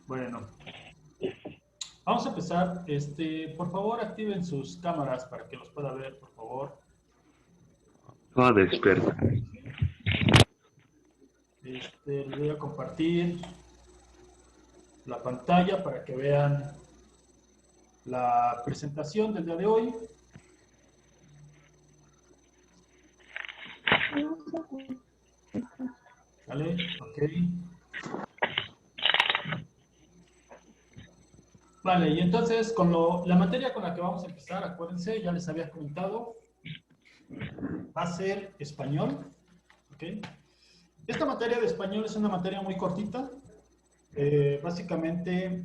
Bueno, vamos a empezar. Por favor, activen sus cámaras para que los pueda ver, por favor. Toda de experta. Les voy a compartir la pantalla para que vean la presentación del día de hoy. ¿Vale? Ok. Vale, y entonces con la materia con la que vamos a empezar, acuérdense, ya les había comentado, va a ser español. ¿Ok? Esta materia de español es una materia muy cortita. Básicamente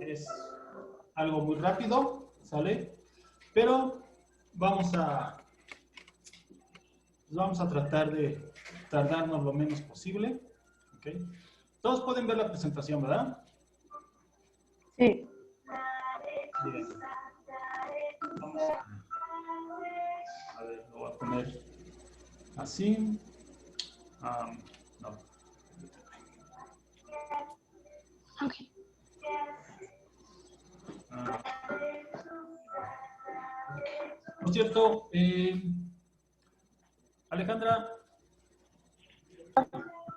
es algo muy rápido, ¿sale? Pero vamos a tratar de tardarnos lo menos posible. ¿Ok? Todos pueden ver la presentación, ¿verdad? Sí. Bien. Vamos a ver, lo voy a poner así. No. Ok. Por cierto, Alejandra,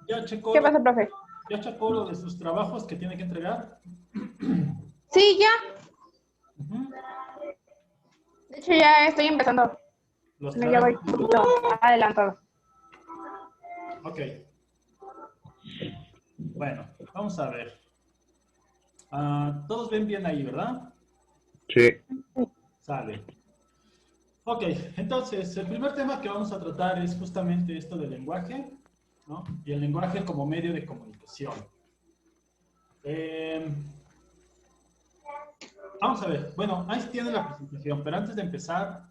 ¿ya checó ¿Qué pasa, profe? lo de sus trabajos que tiene que entregar? Sí, ya. Uh-huh. De hecho, ya estoy empezando. Los No, ya voy trabajos. un poquito adelantado. Ok. Bueno, vamos a ver. Todos ven bien ahí, ¿verdad? Sí. Sale. Ok, entonces, el primer tema que vamos a tratar es justamente esto del lenguaje, ¿no? Y el lenguaje como medio de comunicación. Vamos a ver. Bueno, ahí tiene la presentación, pero antes de empezar,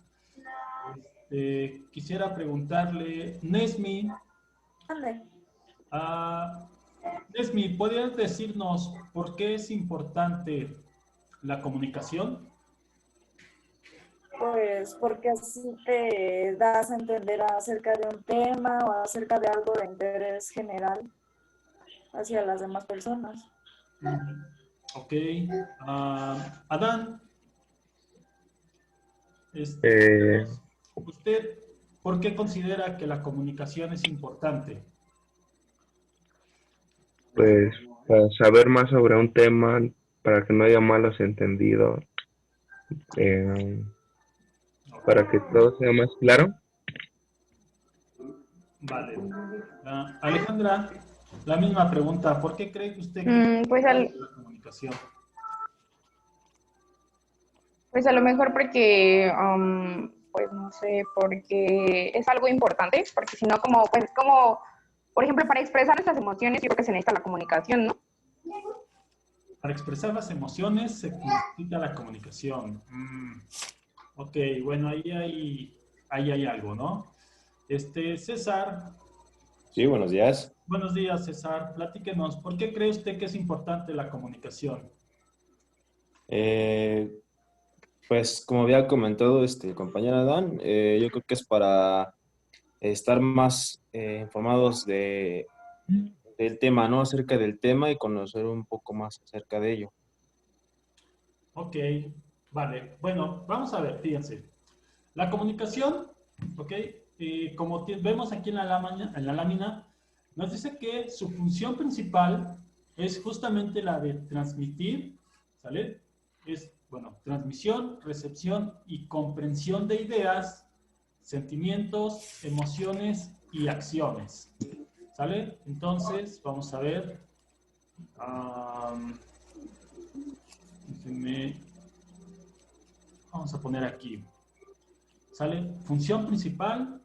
quisiera preguntarle, Nesmi, Nesmi, ¿podrías decirnos por qué es importante la comunicación? Pues porque así te das a entender acerca de un tema o acerca de algo de interés general hacia las demás personas. Ok. Adán, Eh, ¿usted por qué considera que la comunicación es importante? pues para saber más sobre un tema, para que no haya malos entendidos, para que todo sea más claro. Vale. Alejandra, la misma pregunta. ¿Por qué cree que usted que es Pues, importante la comunicación? pues a lo mejor porque, pues no sé, porque es algo importante, porque si no, como, por ejemplo, para expresar nuestras emociones, yo creo que se necesita la comunicación, ¿no? Para expresar las emociones se necesita la comunicación. Ok, bueno, ahí hay algo, ¿no? César, Sí, buenos días. buenos días, César. Platíquenos, ¿por qué cree usted que es importante la comunicación? Pues como había comentado el compañero Adán, yo creo que es para estar más informados del tema, ¿no? Acerca del tema y conocer un poco más acerca de ello. Ok, vale. Bueno, vamos a ver, fíjense. La comunicación, ok, como vemos aquí en la lámina, nos dice que su función principal es justamente la de transmitir, ¿sale? Es, bueno, transmisión, recepción y comprensión de ideas, sentimientos, emociones y acciones, ¿sale? Entonces, vamos a ver. Déjenme, vamos a poner aquí. ¿Sale? Función principal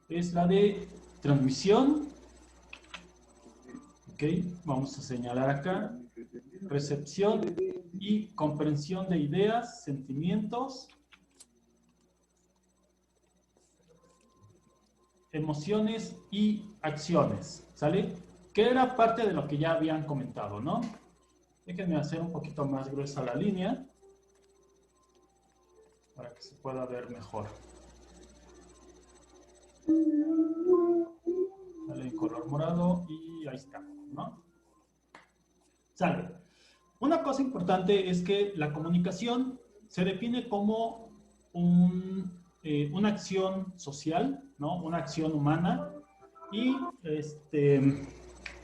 es la de transmisión. Ok, vamos a señalar acá. Recepción y comprensión de ideas, sentimientos, emociones y acciones. ¿Sale? Que era parte de lo que ya habían comentado, ¿no? Déjenme hacer un poquito más gruesa la línea para que se pueda ver mejor. Sale en color morado y ahí está, ¿no? Sale. Una cosa importante es que la comunicación se define como una acción social, ¿no? Una acción humana y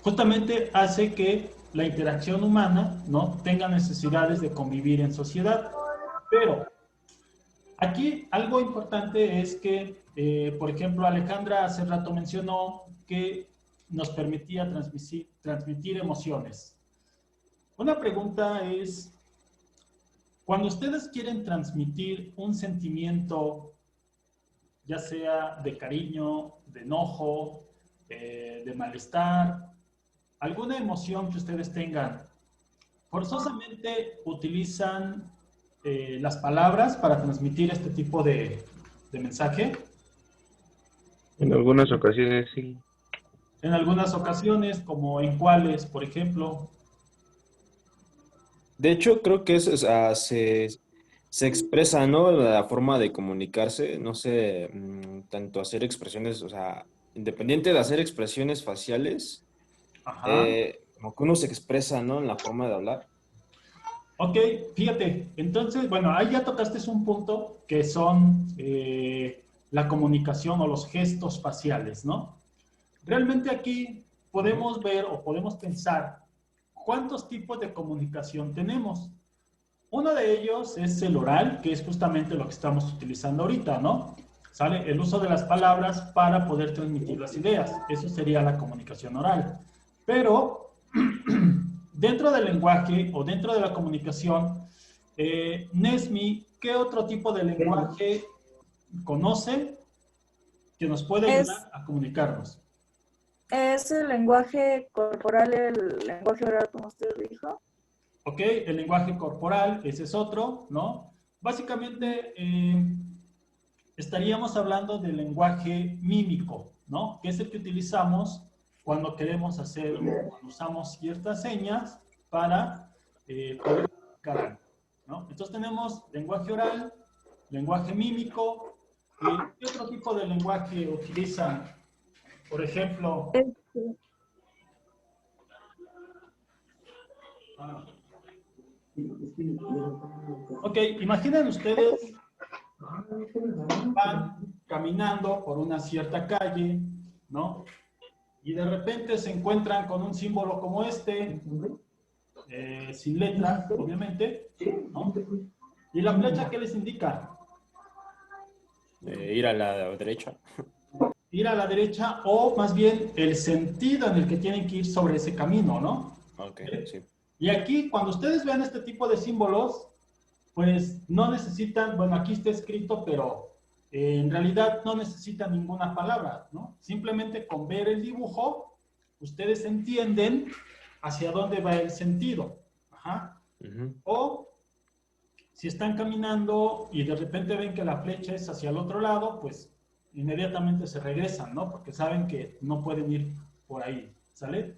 justamente hace que la interacción humana, ¿no? tenga necesidades de convivir en sociedad. Pero aquí algo importante es que, por ejemplo, Alejandra hace rato mencionó que nos permitía transmitir emociones. Una pregunta es, cuando ustedes quieren transmitir un sentimiento, ya sea de cariño, de enojo, de malestar, alguna emoción que ustedes tengan, ¿forzosamente utilizan las palabras para transmitir este tipo de mensaje? En algunas ocasiones sí. En algunas ocasiones, como en cuáles, por ejemplo. De hecho, creo que o sea, se expresa, ¿no? La forma de comunicarse, no sé, tanto hacer expresiones, o sea, independiente de hacer expresiones faciales, Ajá. como que uno se expresa, ¿no? En la forma de hablar. Ok, fíjate, entonces, bueno, ahí ya tocaste un punto que son la comunicación o los gestos faciales, ¿no? Realmente aquí podemos ver o podemos pensar cuántos tipos de comunicación tenemos. Uno de ellos es el oral, que es justamente lo que estamos utilizando ahorita, ¿no? ¿Sale? El uso de las palabras para poder transmitir las ideas. Eso sería la comunicación oral. Pero dentro del lenguaje o dentro de la comunicación, Nesmi, ¿qué otro tipo de lenguaje conoce que nos puede ayudar a comunicarnos? ¿Es el lenguaje corporal, el lenguaje oral, como usted dijo? Ok, el lenguaje corporal, ese es otro, ¿no? Básicamente, estaríamos hablando del lenguaje mímico, ¿no? Que es el que utilizamos cuando queremos hacer, cuando usamos ciertas señas para poder comunicar algo, ¿no? Entonces tenemos lenguaje oral, lenguaje mímico. ¿Qué otro tipo de lenguaje utilizan? Por ejemplo... Ok, imaginen ustedes van caminando por una cierta calle, ¿no? Y de repente se encuentran con un símbolo como este, sin letra, obviamente, ¿no? ¿Y la flecha qué les indica? Ir a la derecha. Ir a la derecha o más bien el sentido en el que tienen que ir sobre ese camino, ¿no? Ok, sí. Y aquí, cuando ustedes vean este tipo de símbolos, pues no necesitan, bueno, aquí está escrito, pero en realidad no necesitan ninguna palabra, ¿no? Simplemente con ver el dibujo, ustedes entienden hacia dónde va el sentido. Ajá. O si están caminando y de repente ven que la flecha es hacia el otro lado, pues inmediatamente se regresan, ¿no? Porque saben que no pueden ir por ahí, ¿sale?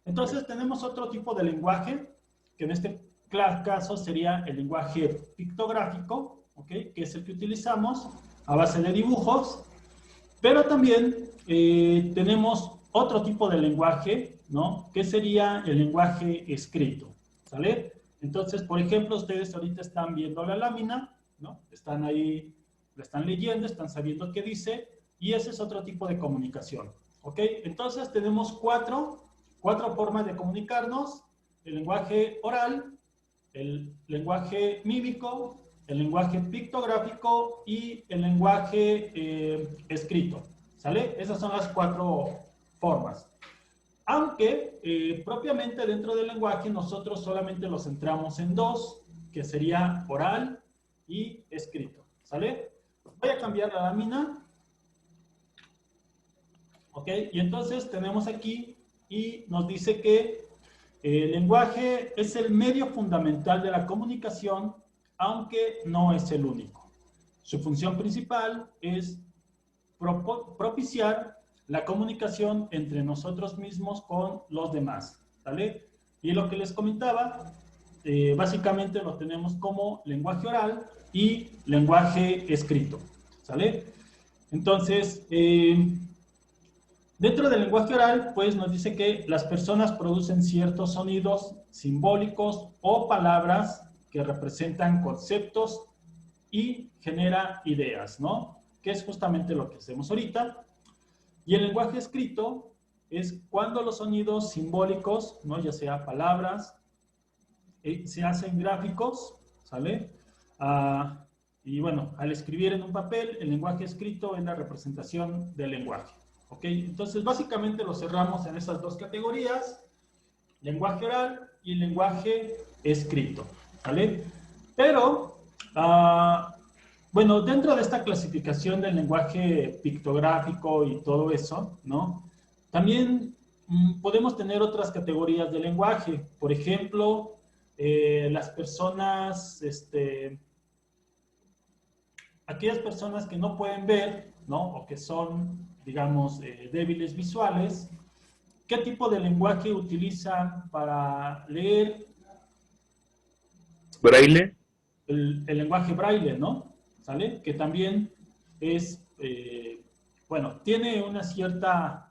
Entonces tenemos otro tipo de lenguaje, que en este caso sería el lenguaje pictográfico, ¿ok? Que es el que utilizamos a base de dibujos, pero también tenemos otro tipo de lenguaje, ¿no? Que sería el lenguaje escrito, ¿sale? Entonces, por ejemplo, ustedes ahorita están viendo la lámina, ¿no? Están ahí, la están leyendo, están sabiendo qué dice, y ese es otro tipo de comunicación, ¿ok? Entonces tenemos cuatro formas de comunicarnos: el lenguaje oral, el lenguaje mímico, el lenguaje pictográfico y el lenguaje escrito, ¿sale? Esas son las cuatro formas. Aunque propiamente dentro del lenguaje nosotros solamente los centramos en dos, que sería oral y escrito, ¿sale? Voy a cambiar la lámina. ¿Ok? Y entonces tenemos aquí y nos dice que el lenguaje es el medio fundamental de la comunicación, aunque no es el único. Su función principal es propiciar la comunicación entre nosotros mismos con los demás, ¿vale? Y lo que les comentaba, básicamente lo tenemos como lenguaje oral y lenguaje escrito, ¿sale? Entonces, Dentro del lenguaje oral, pues nos dice que las personas producen ciertos sonidos simbólicos o palabras que representan conceptos y genera ideas, ¿no? Que es justamente lo que hacemos ahorita. Y el lenguaje escrito es cuando los sonidos simbólicos, ¿no? Ya sea palabras, se hacen gráficos, ¿sale? Y bueno, al escribir en un papel, el lenguaje escrito es la representación del lenguaje. ¿Ok? Entonces, básicamente lo cerramos en esas dos categorías, lenguaje oral y lenguaje escrito, ¿vale? Pero, bueno, dentro de esta clasificación del lenguaje pictográfico y todo eso, ¿no? También podemos tener otras categorías de lenguaje. Por ejemplo, las personas, aquellas personas que no pueden ver, ¿no? O que son, digamos, débiles visuales, ¿qué tipo de lenguaje utilizan para leer? ¿Braille? El lenguaje braille, ¿no? ¿Sale? Que también es, bueno, tiene una cierta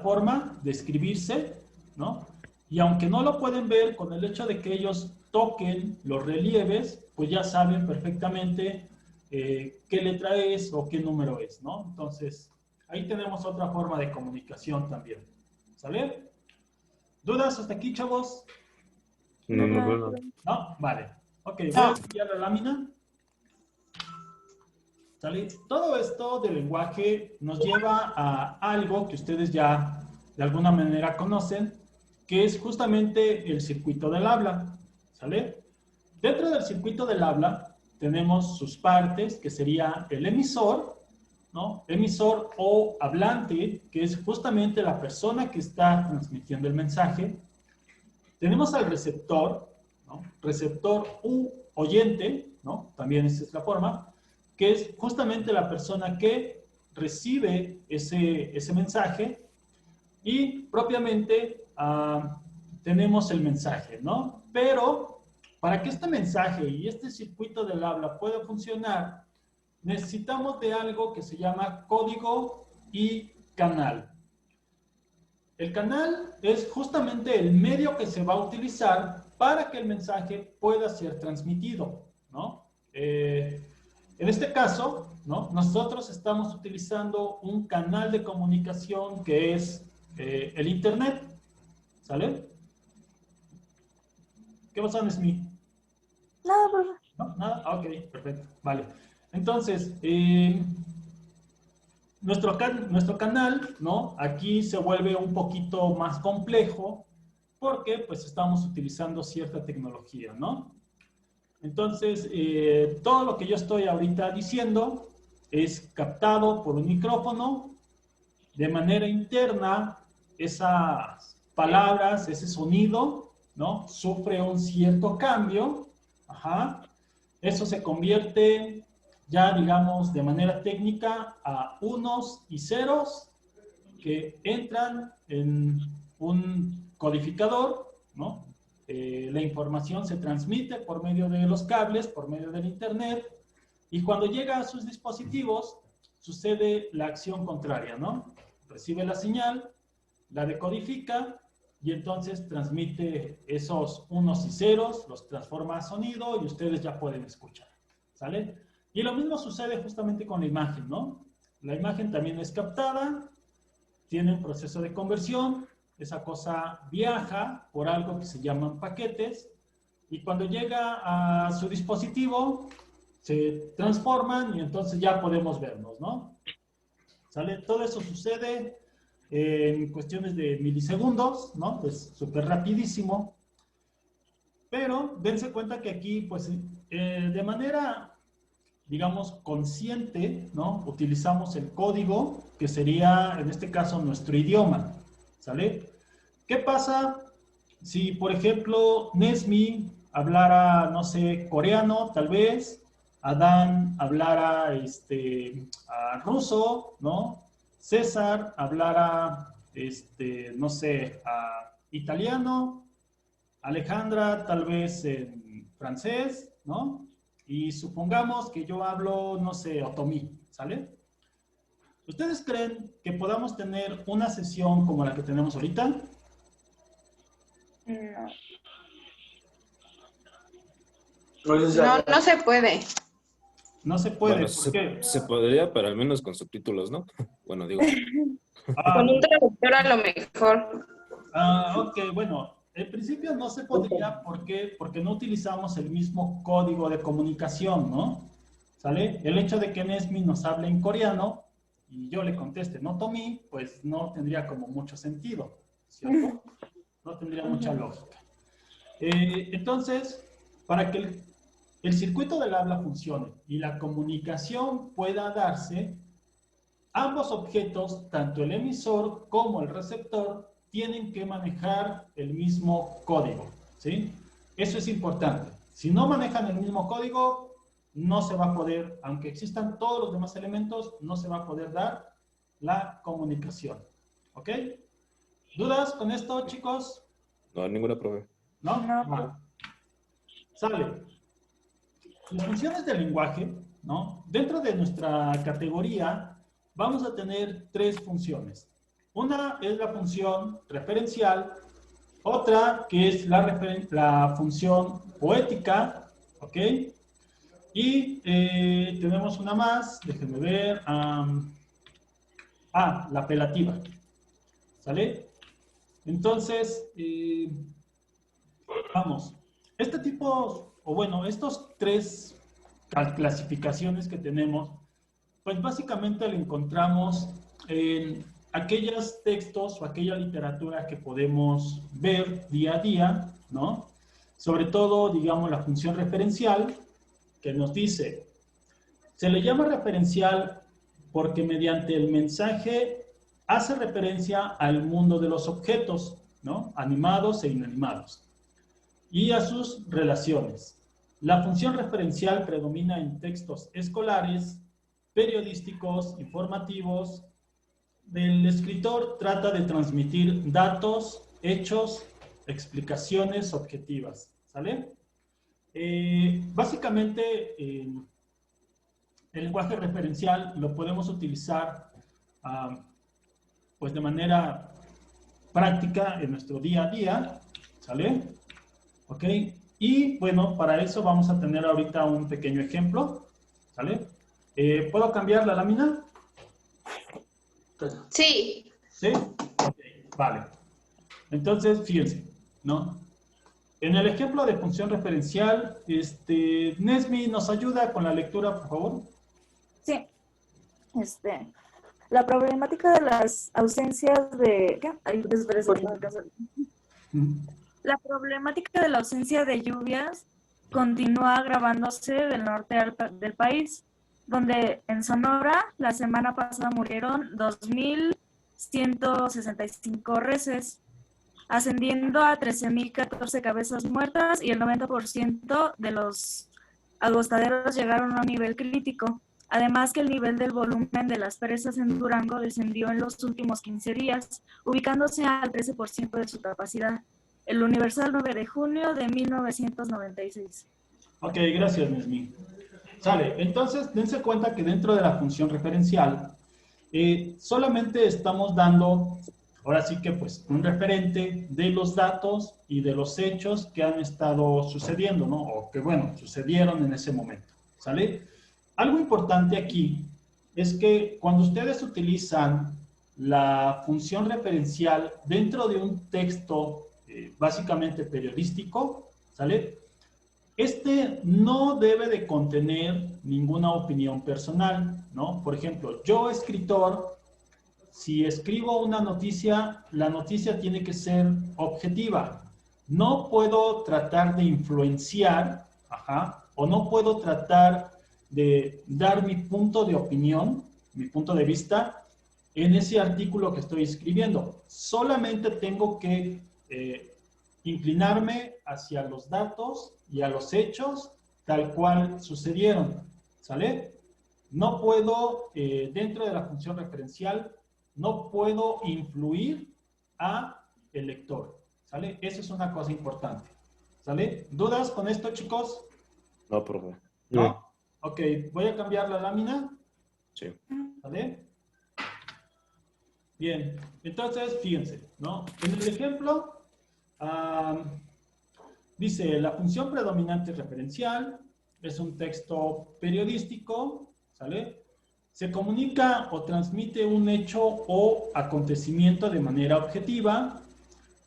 forma de escribirse, ¿no? Y aunque no lo pueden ver, con el hecho de que ellos toquen los relieves, pues ya saben perfectamente qué letra es o qué número es, ¿no? Entonces, ahí tenemos otra forma de comunicación también. ¿Sale? ¿Dudas hasta aquí, chavos? No, No, no. ¿No? Vale. Ok, voy a enviar la lámina. ¿Sale? Todo esto del lenguaje nos lleva a algo que ustedes ya de alguna manera conocen, que es justamente el circuito del habla. ¿Sale? Dentro del circuito del habla tenemos sus partes, que sería el emisor, ¿no? Emisor o hablante, que es justamente la persona que está transmitiendo el mensaje. Tenemos al receptor, ¿no? Receptor u oyente, ¿no? También esa es la forma, que es justamente la persona que recibe ese mensaje y propiamente tenemos el mensaje, ¿no? Pero para que este mensaje y este circuito del habla pueda funcionar, necesitamos de algo que se llama código y canal. El canal es justamente el medio que se va a utilizar para que el mensaje pueda ser transmitido, ¿no? En este caso, ¿no? Nosotros estamos utilizando un canal de comunicación que es el Internet, ¿sale? ¿Qué pasa, Nesmi? nada, profe. ¿No? ¿Nada? Ok, perfecto, vale. Entonces, nuestro canal, ¿no? Aquí se vuelve un poquito más complejo porque pues estamos utilizando cierta tecnología, ¿no? Entonces, todo lo que yo estoy ahorita diciendo es captado por un micrófono. De manera interna, esas palabras, ese sonido, ¿no? Sufre un cierto cambio. Ajá. Eso se convierte ya, digamos, de manera técnica a unos y ceros que entran en un codificador, ¿no? La información se transmite por medio de los cables, por medio del internet, y cuando llega a sus dispositivos, sucede la acción contraria, ¿no? Recibe la señal, la decodifica, y entonces transmite esos unos y ceros, los transforma a sonido, y ustedes ya pueden escuchar, ¿sale? Y lo mismo sucede justamente con la imagen, ¿no? La imagen también es captada, tiene un proceso de conversión, esa cosa viaja por algo que se llaman paquetes, y cuando llega a su dispositivo, se transforman y entonces ya podemos vernos, ¿no? ¿Sale? Todo eso sucede en cuestiones de milisegundos, ¿no? Es súper rapidísimo, pero dense cuenta que aquí, pues, de manera, digamos, consciente, ¿no? Utilizamos el código, que sería, en este caso, nuestro idioma, ¿sale? ¿Qué pasa si, por ejemplo, Nesmi hablara, no sé, coreano, tal vez, Adán hablara ruso, ¿no? César hablara, no sé, italiano, Alejandra tal vez en francés, ¿no? Y supongamos que yo hablo, no sé, otomí, ¿sale? ¿Ustedes creen que podamos tener una sesión como la que tenemos ahorita? No. No, no se puede. No se puede, Bueno, ¿por qué? se podría, pero al menos con subtítulos, ¿no? Bueno, digo, Con un traductor a lo mejor. Ok, bueno, en principio no se podría, ¿por qué? Porque no utilizamos el mismo código de comunicación, ¿no? ¿Sale? El hecho de que Nesmi nos hable en coreano y yo le conteste no Tommy, pues no tendría como mucho sentido, ¿cierto? No tendría mucha lógica. Entonces, para que el circuito del habla funcione y la comunicación pueda darse, ambos objetos, tanto el emisor como el receptor, tienen que manejar el mismo código, ¿sí? Eso es importante. Si no manejan el mismo código, no se va a poder, aunque existan todos los demás elementos, no se va a poder dar la comunicación, ¿ok? ¿Dudas con esto, chicos? no hay ninguna prueba. ¿No? No. Vale. Sale. Las funciones del lenguaje, ¿no? Dentro de nuestra categoría vamos a tener tres funciones. Una es la función referencial, otra que es la función poética, ¿ok? Y tenemos una más, déjenme ver, la apelativa, ¿sale? Entonces, vamos, este tipo, o bueno, estos tres clasificaciones que tenemos, pues básicamente lo encontramos en aquellos textos o aquella literatura que podemos ver día a día, ¿no? Sobre todo, digamos, la función referencial, que nos dice, se le llama referencial porque mediante el mensaje hace referencia al mundo de los objetos, ¿no? Animados e inanimados, y a sus relaciones. La función referencial predomina en textos escolares, periodísticos, informativos. El escritor trata de transmitir datos, hechos, explicaciones objetivas, ¿sale? Básicamente, el lenguaje referencial lo podemos utilizar pues de manera práctica en nuestro día a día, ¿sale? ¿Ok? Y bueno, para eso vamos a tener ahorita un pequeño ejemplo, ¿sale? ¿Puedo cambiar la lámina? Sí. ¿Sí? Ok, vale. Entonces, fíjense, ¿no? En el ejemplo de función referencial, Nesmi, ¿nos ayuda con la lectura, por favor? Sí. La problemática de las ausencias de... ¿Qué? Ay, espérese, no alcanzo. La problemática de la ausencia de lluvias continúa agravándose del norte del país, donde en Sonora la semana pasada murieron 2.165 reses, ascendiendo a 13.014 cabezas muertas, y el 90% de los agostaderos llegaron a un nivel crítico. Además que el nivel del volumen de las presas en Durango descendió en los últimos 15 días, ubicándose al 13% de su capacidad. El Universal, 9 de junio de 1996. Ok, gracias, Nesmi. Sale, entonces dense cuenta que dentro de la función referencial solamente estamos dando, ahora sí que pues, un referente de los datos y de los hechos que han estado sucediendo, ¿no? O que, bueno, sucedieron en ese momento, ¿sale? Algo importante aquí es que cuando ustedes utilizan la función referencial dentro de un texto básicamente periodístico, ¿sale? No debe de contener ninguna opinión personal, ¿no? Por ejemplo, yo, escritor, si escribo una noticia, la noticia tiene que ser objetiva. No puedo tratar de influenciar, o no puedo tratar de dar mi punto de opinión, mi punto de vista, en ese artículo que estoy escribiendo. Solamente tengo que inclinarme hacia los datos y a los hechos tal cual sucedieron, ¿sale? No puedo, dentro de la función referencial, no puedo influir a el lector, ¿sale? Eso es una cosa importante, ¿sale? ¿Dudas con esto, chicos? No, profe. ¿No? Ok, voy a cambiar la lámina, Sí. ¿sale? Bien, entonces fíjense, ¿no? En el ejemplo, dice, la función predominante referencial es un texto periodístico, ¿sale? Se comunica o transmite un hecho o acontecimiento de manera objetiva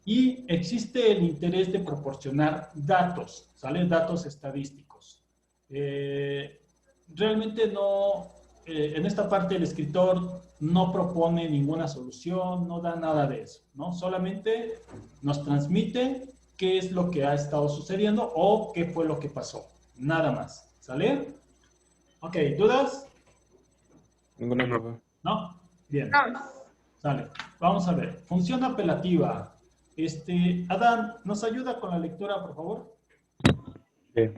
y existe el interés de proporcionar datos, ¿sale? Datos estadísticos. Realmente no, en esta parte el escritor no propone ninguna solución, no da nada de eso, ¿no? Solamente nos transmite qué es lo que ha estado sucediendo o qué fue lo que pasó, nada más, ¿sale? Ok, ¿dudas? Ninguna, profe. ¿No? Bien, No. sale. Vamos a ver, función apelativa. Adán, ¿nos ayuda con la lectura, por favor? Sí.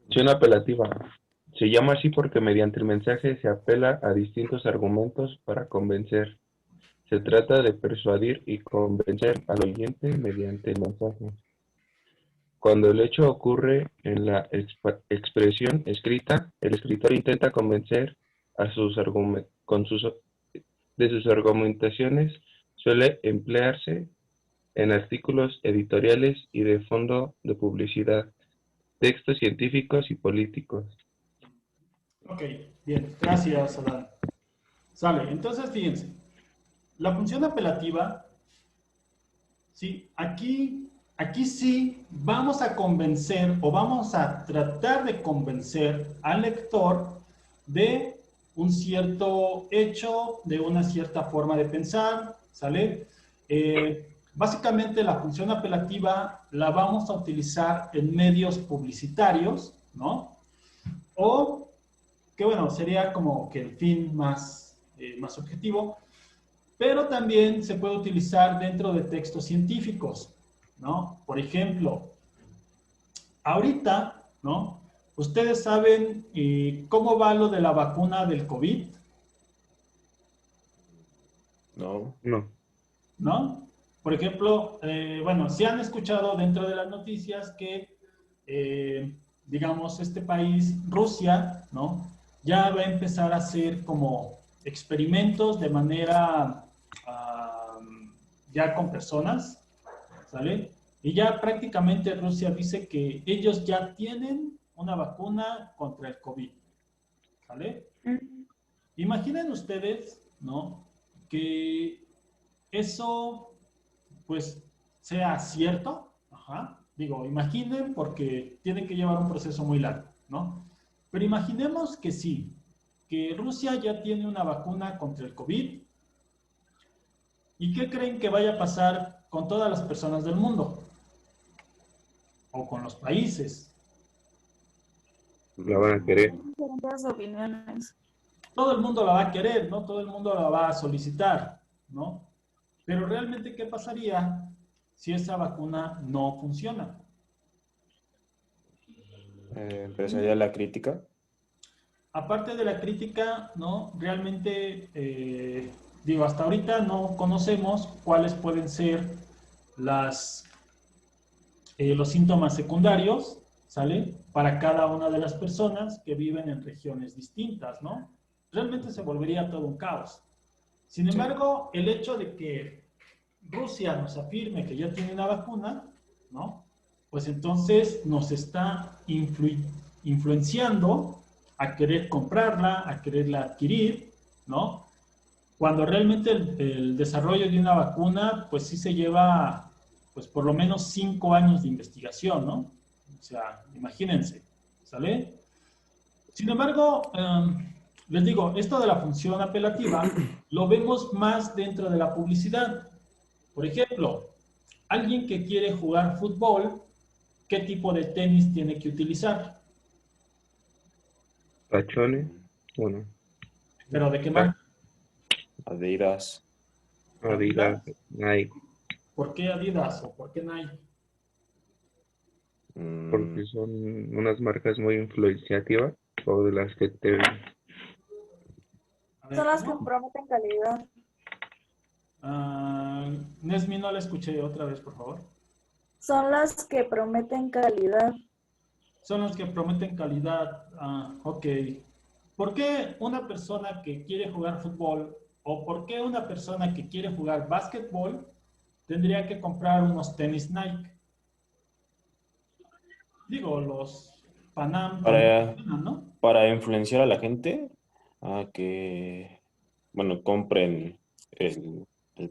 Función apelativa. Se llama así porque mediante el mensaje se apela a distintos argumentos para convencer. Se trata de persuadir y convencer al oyente mediante el mensaje. Cuando el hecho ocurre en la expresión escrita, el escritor intenta convencer a de sus argumentaciones. Suele emplearse en artículos editoriales y de fondo de publicidad, textos científicos y políticos. Ok, bien, gracias, Adán. Sale, entonces fíjense, la función apelativa, sí, aquí sí vamos a convencer o vamos a tratar de convencer al lector de un cierto hecho, de una cierta forma de pensar, ¿sale? Básicamente la función apelativa la vamos a utilizar en medios publicitarios, ¿no? O que bueno, sería como que el fin más objetivo, pero también se puede utilizar dentro de textos científicos, ¿no? Por ejemplo, ahorita, ¿no? ¿Ustedes saben cómo va lo de la vacuna del COVID? No. No. ¿No? Por ejemplo, bueno, se han escuchado dentro de las noticias que, digamos, este país, Rusia, ¿no? Ya va a empezar a hacer como experimentos de manera ya con personas, ¿sale? Y ya prácticamente Rusia dice que ellos ya tienen una vacuna contra el COVID, ¿sale? Imaginen ustedes, ¿no? Que eso, pues, sea cierto. Ajá. Digo, imaginen porque tienen que llevar un proceso muy largo, ¿no? Pero imaginemos que sí, que Rusia ya tiene una vacuna contra el COVID. ¿Y qué creen que vaya a pasar con todas las personas del mundo? O con los países. La van a querer. Diferentes opiniones. Todo el mundo la va a querer, ¿no? Todo el mundo la va a solicitar, ¿no? Pero realmente, ¿qué pasaría si esa vacuna no funciona? Empezaría la crítica. Aparte de la crítica, ¿no? Realmente, digo, hasta ahorita no conocemos cuáles pueden ser los síntomas secundarios, ¿sale? Para cada una de las personas que viven en regiones distintas, ¿no? Realmente se volvería todo un caos. Sin embargo, el hecho de que Rusia nos afirme que ya tiene una vacuna, ¿no? Pues entonces nos está influenciando a querer comprarla, a quererla adquirir, ¿no? Cuando realmente el desarrollo de una vacuna, pues sí se lleva, pues por lo menos 5 años de investigación, ¿no? O sea, imagínense, ¿sale? Sin embargo, les digo, esto de la función apelativa lo vemos más dentro de la publicidad. Por ejemplo, alguien que quiere jugar fútbol, ¿qué tipo de tenis tiene que utilizar? Tachones. Bueno. ¿Pero de qué marca? Adidas. Adidas, Nike. ¿Por qué Adidas o por qué Nike? Porque son unas marcas muy influenciativas o de las que te... A ver, Son las que ¿cómo? prometen calidad. Nesmi, no la escuché otra vez, por favor. Son las que prometen calidad. Son las que prometen calidad. Ok. ¿por qué una persona que quiere jugar fútbol o por qué una persona que quiere jugar básquetbol tendría que comprar unos tenis Nike? Digo, los Panam también Para, funcionan, ¿no? para influenciar a la gente a que, bueno, compren el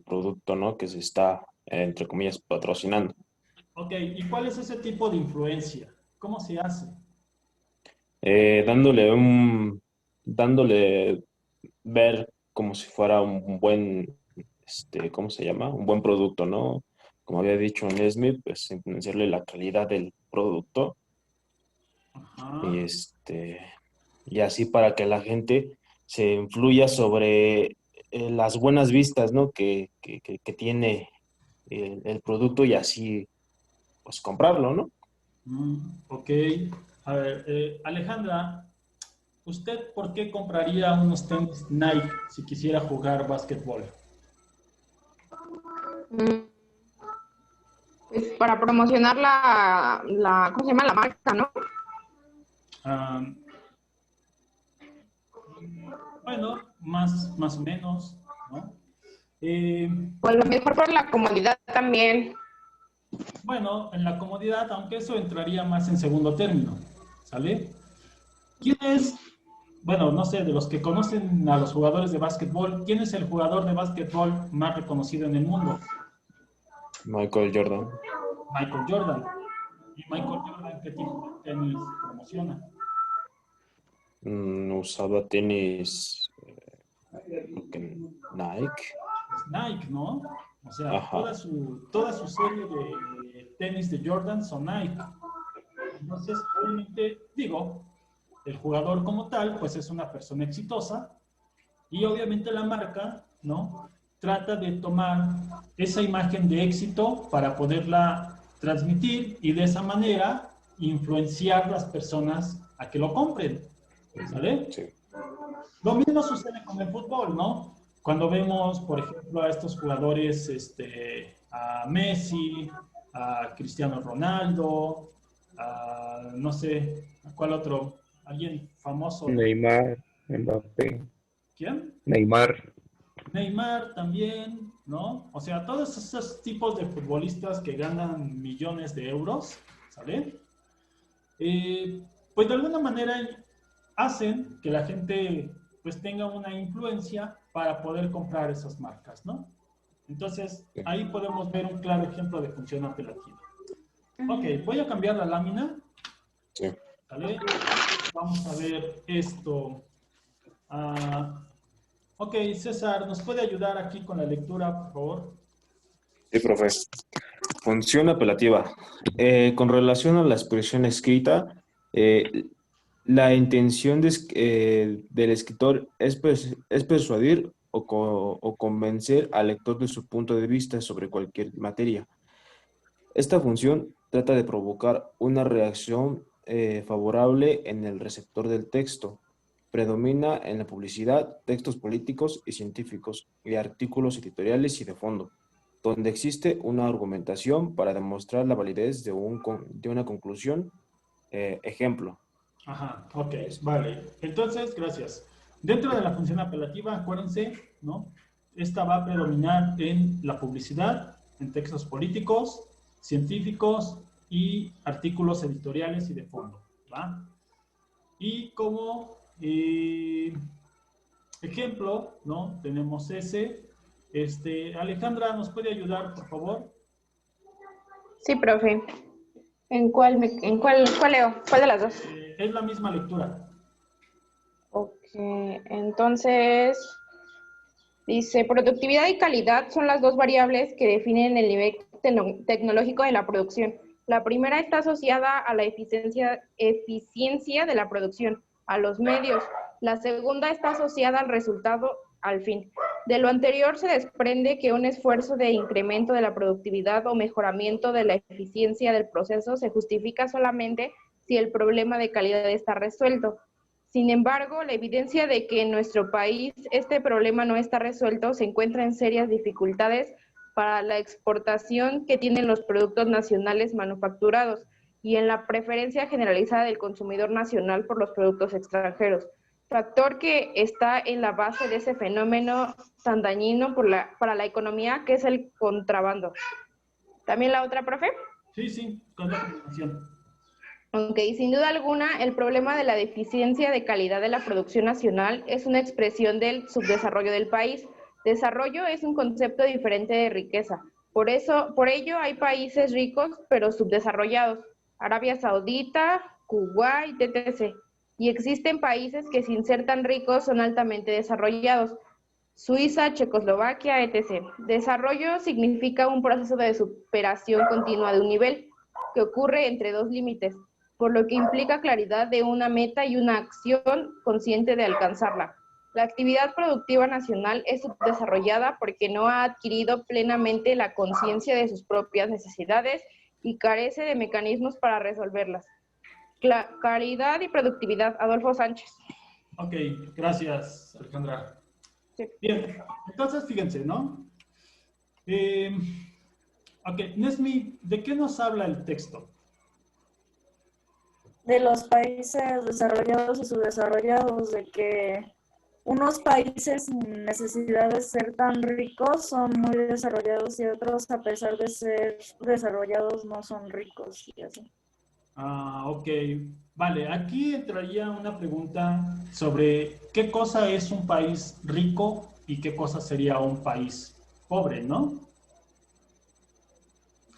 producto, ¿no? Que se está, entre comillas, patrocinando. Ok, ¿y cuál es ese tipo de influencia? ¿Cómo se hace? Dándole dándole ver como si fuera un buen, ¿cómo se llama? Un buen producto, ¿no? Como había dicho Nesmith, pues influenciarle la calidad del producto y Ajá. y así para que la gente se influya sobre las buenas vistas, ¿no? Que tiene el producto y así, pues comprarlo, ¿no? Ok. A ver, Alejandra, ¿usted por qué compraría unos tenis Nike si quisiera jugar básquetbol? Mm, Pues para promocionar ¿cómo se llama? La marca, ¿no? Ah, bueno, más o menos, ¿no? Eh, O a lo mejor por la comodidad también. bueno, en la comodidad, aunque eso entraría más en segundo término, ¿sale? ¿Quién es, bueno, no sé, de los que conocen a los jugadores de básquetbol, quién es el jugador de básquetbol más reconocido en el mundo? Michael Jordan. Michael Jordan. ¿Y Michael Jordan qué tipo de tenis promociona? Usaba tenis, creo que Nike. Pues Nike, ¿no? O sea, Ajá. toda su serie de tenis de Jordan son Nike. Entonces, obviamente, digo, el jugador como tal, pues es una persona exitosa y obviamente la marca, ¿no? Trata de tomar esa imagen de éxito para poderla transmitir y de esa manera influenciar las personas a que lo compren, ¿sale? Sí. Lo mismo sucede con el fútbol, ¿no? Cuando vemos, por ejemplo, a estos jugadores, a Messi, a Cristiano Ronaldo, a, no sé, ¿a cuál otro? Alguien famoso. Neymar, Mbappé, ¿Quién? Neymar. Neymar también, ¿no? O sea, todos esos tipos de futbolistas que ganan millones de euros, ¿sale? Pues de alguna manera hacen que la gente pues tenga una influencia para poder comprar esas marcas, ¿no? Entonces, ahí podemos ver un claro ejemplo de función apelativa. Ok, voy a cambiar la lámina, Sí. ¿vale? Vamos a ver esto. Ah, ok, César, ¿nos puede ayudar aquí con la lectura, por favor? Sí, profe. Función apelativa. Con relación a la expresión escrita, eh, la intención del escritor es persuadir o convencer al lector de su punto de vista sobre cualquier materia. Esta función trata de provocar una reacción favorable en el receptor del texto. Predomina en la publicidad, textos políticos y científicos y artículos editoriales y de fondo, donde existe una argumentación para demostrar la validez de una conclusión. Ejemplo. Ajá, ok, Es- vale. Entonces, gracias. Dentro de la función apelativa, acuérdense, ¿no? Esta va a predominar en la publicidad, en textos políticos, científicos y artículos editoriales y de fondo, ¿va? Y como ejemplo, ¿no? Tenemos ese. Alejandra, ¿nos puede ayudar, por favor? Sí, profe. ¿Cuál leo? ¿Cuál de las dos? Es la misma lectura. Ok, entonces dice, productividad y calidad son las dos variables que definen el nivel tecnológico de la producción. La primera está asociada a la eficiencia de la producción, a los medios. La segunda está asociada al resultado, al fin. De lo anterior se desprende que un esfuerzo de incremento de la productividad o mejoramiento de la eficiencia del proceso se justifica solamente si el problema de calidad está resuelto. Sin embargo, la evidencia de que en nuestro país este problema no está resuelto se encuentra en serias dificultades para la exportación que tienen los productos nacionales manufacturados y en la preferencia generalizada del consumidor nacional por los productos extranjeros. factor que está en la base de ese fenómeno tan dañino para la economía, que es el contrabando. ¿También la otra, profe? Sí, con la combinación. Ok, sin duda alguna, el problema de la deficiencia de calidad de la producción nacional es una expresión del subdesarrollo del país. Desarrollo es un concepto diferente de riqueza. Por ello hay países ricos pero subdesarrollados. Arabia Saudita, Kuwait, etc. Y existen países que sin ser tan ricos son altamente desarrollados. Suiza, Checoslovaquia, etc. Desarrollo significa un proceso de superación continua de un nivel que ocurre entre dos límites, por lo que implica claridad de una meta y una acción consciente de alcanzarla. La actividad productiva nacional es subdesarrollada porque no ha adquirido plenamente la conciencia de sus propias necesidades y carece de mecanismos para resolverlas. Calidad y productividad, Adolfo Sánchez. Ok, gracias, Alejandra. Sí. Bien, entonces fíjense, ¿no? Ok, Nesmi, ¿de qué nos habla el texto? De los países desarrollados y subdesarrollados, de que unos países sin necesidad de ser tan ricos son muy desarrollados y otros, a pesar de ser desarrollados, no son ricos y así. Ok. Vale, aquí entraría una pregunta sobre qué cosa es un país rico y qué cosa sería un país pobre, ¿no?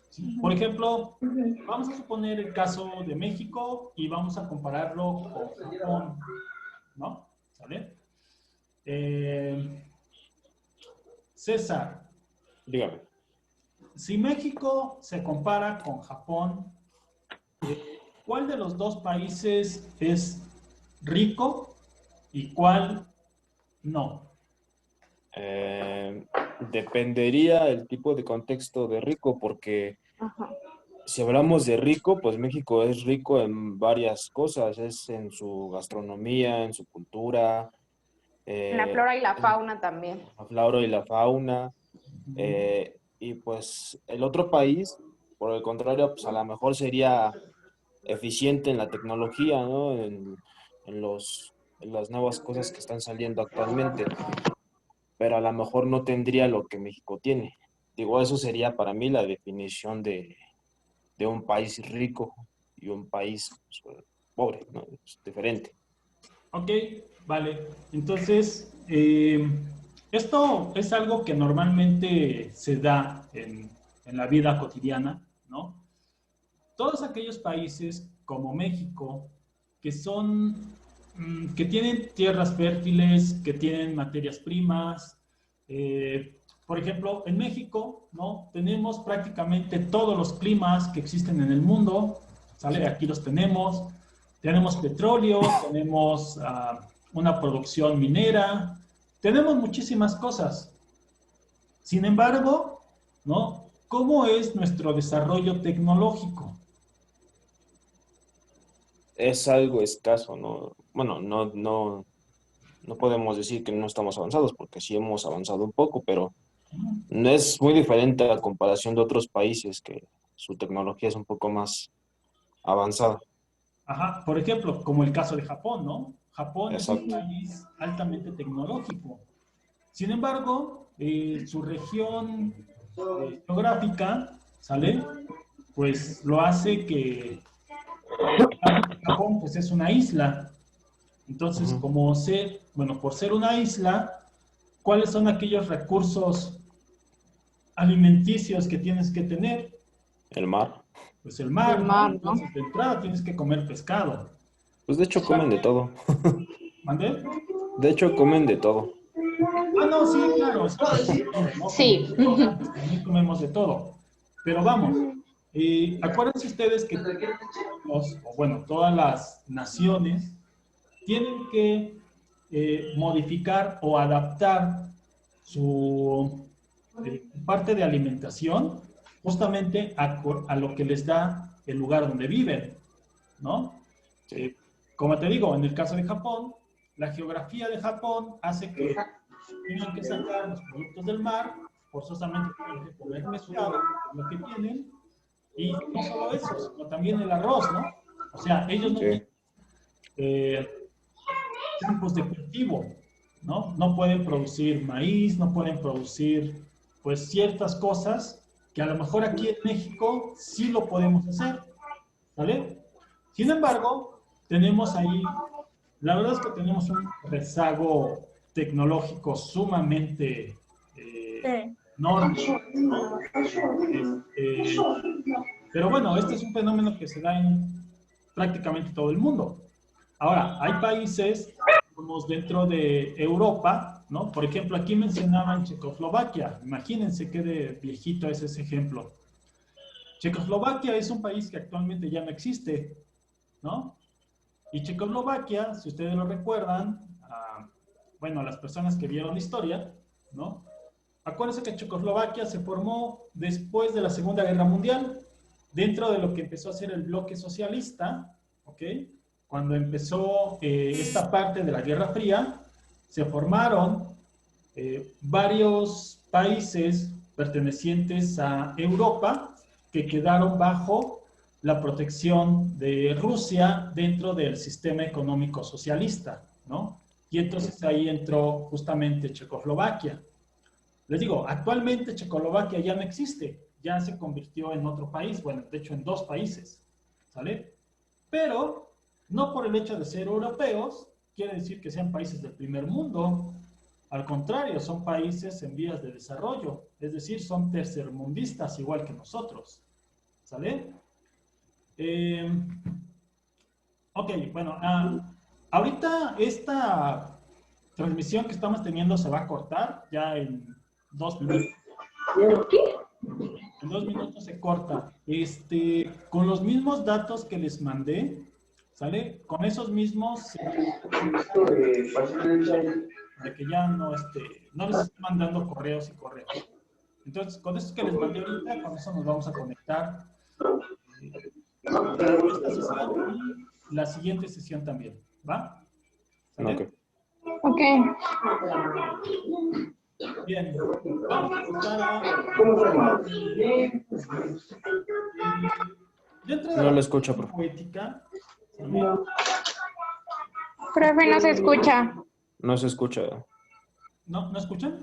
Sí. Por ejemplo, vamos a suponer el caso de México y vamos a compararlo con Japón, ¿no? ¿Sale? César, Dígame. si México se compara con Japón, ¿cuál de los dos países es rico y cuál no? Dependería el tipo de contexto de rico, porque Ajá. si hablamos de rico, pues México es rico en varias cosas, es en su gastronomía, en su cultura, La flora y la fauna también. la flora y la fauna, y pues el otro país, por el contrario, pues a lo mejor sería eficiente en la tecnología, ¿no? En las nuevas cosas que están saliendo actualmente, pero a lo mejor no tendría lo que México tiene. Digo, eso sería para mí la definición de un país rico y un país pues, pobre, ¿no? Es diferente. Ok, vale. Entonces, esto es algo que normalmente se da en la vida cotidiana, ¿no? Todos aquellos países como México, que son, que tienen tierras fértiles, que tienen materias primas, por ejemplo, en México, ¿no? Tenemos prácticamente todos los climas que existen en el mundo, ¿sale? Aquí los tenemos. Tenemos petróleo, tenemos una producción minera, tenemos muchísimas cosas. Sin embargo, ¿no? ¿Cómo es nuestro desarrollo tecnológico? Es algo escaso, ¿no? Bueno, no podemos decir que no estamos avanzados, porque sí hemos avanzado un poco, pero no es muy diferente a la comparación de otros países que su tecnología es un poco más avanzada. Ajá, por ejemplo, como el caso de Japón, ¿no? Japón es un Exacto. país altamente tecnológico. Sin embargo, su región geográfica, ¿sale? Pues lo hace que Japón pues es una isla. Entonces, como ser, bueno, por ser una isla, ¿cuáles son aquellos recursos alimenticios que tienes que tener? El mar. Pues el mar, El ¿no? mar, ¿no? Entonces, de entrada tienes que comer pescado. Pues de hecho comen de todo. ¿Mandé? De hecho comen de todo. No, sí, claro, sí, de todo, ¿no? Sí. Como nosotros, pues, también comemos de todo. Pero vamos, acuérdense ustedes que todas las naciones tienen que modificar o adaptar su parte de alimentación justamente a lo que les da el lugar donde viven, ¿no? Sí. Como te digo, en el caso de Japón, la geografía de Japón hace que tengan que sacar los productos del mar, forzosamente tienen que comer pescado, que es lo que tienen, y no solo eso, sino también el arroz, ¿no? O sea, ellos no Sí. tienen campos de cultivo, ¿no? No pueden producir maíz, no pueden producir, pues, ciertas cosas que a lo mejor aquí en México sí lo podemos hacer, ¿vale? Sin embargo, tenemos ahí, la verdad es que tenemos un rezago tecnológico sumamente Sí. enorme, ¿no? Pero bueno, este es un fenómeno que se da en prácticamente todo el mundo. Ahora, hay países como dentro de Europa, ¿no? Por ejemplo, aquí mencionaban Checoslovaquia. Imagínense qué de viejito es ese ejemplo. Checoslovaquia es un país que actualmente ya no existe, ¿no? Y Checoslovaquia, si ustedes lo recuerdan, bueno, las personas que vieron la historia, ¿no? Acuérdense que Checoslovaquia se formó después de la Segunda Guerra Mundial, dentro de lo que empezó a ser el bloque socialista, ¿ok? Cuando empezó esta parte de la Guerra Fría, se formaron varios países pertenecientes a Europa que quedaron bajo la protección de Rusia dentro del sistema económico socialista, ¿no? Y entonces ahí entró justamente Checoslovaquia. Les digo, actualmente Checoslovaquia ya no existe, ya se convirtió en otro país, bueno, de hecho en dos países, ¿sale? Pero no por el hecho de ser europeos, quiere decir que sean países del primer mundo. Al contrario, son países en vías de desarrollo, es decir, son tercermundistas igual que nosotros, ¿sale? Ok, bueno, ahorita esta transmisión que estamos teniendo se va a cortar ya en 2 minutos. En 2 minutos se corta. Con los mismos datos que les mandé, ¿sale? Con esos mismos, de que ya no les estoy mandando correos y correos. Entonces, con esto que les mandé ahorita, con eso nos vamos a conectar esta sesión y la siguiente sesión también, ¿va? ¿Sale? Ok. Ok. Bien, vamos a pasar dentro de No la lo escucho, profe. poética, ¿sale? Profe, no se escucha. No se escucha. ¿No escuchan?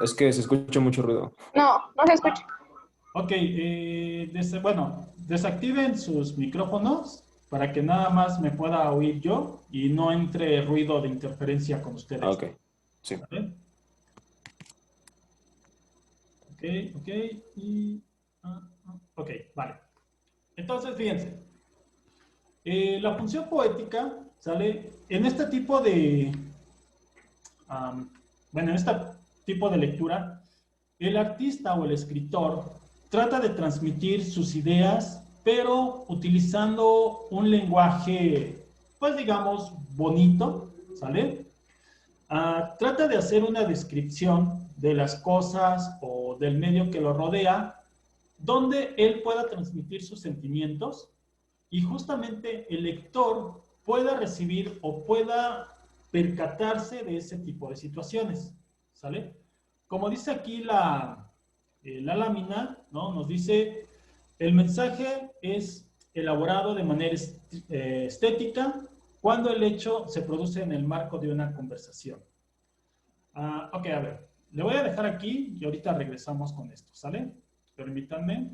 Es que se escucha mucho ruido. No, no se escucha. Ok, bueno, desactiven sus micrófonos para que nada más me pueda oír yo y no entre ruido de interferencia con ustedes. Ah, ok. Sí. ¿Vale? Ok, y... ok, vale. Entonces, fíjense. La función poética sale en este tipo de... bueno, en este tipo de lectura, el artista o el escritor trata de transmitir sus ideas, pero utilizando un lenguaje, pues digamos, bonito, ¿sale? Trata de hacer una descripción de las cosas o del medio que lo rodea, donde él pueda transmitir sus sentimientos y justamente el lector pueda recibir o pueda percatarse de ese tipo de situaciones, ¿sale? Como dice aquí la lámina, ¿no? Nos dice, el mensaje es elaborado de manera estética cuando el hecho se produce en el marco de una conversación. Ok, a ver, le voy a dejar aquí y ahorita regresamos con esto, ¿sale? Permítanme.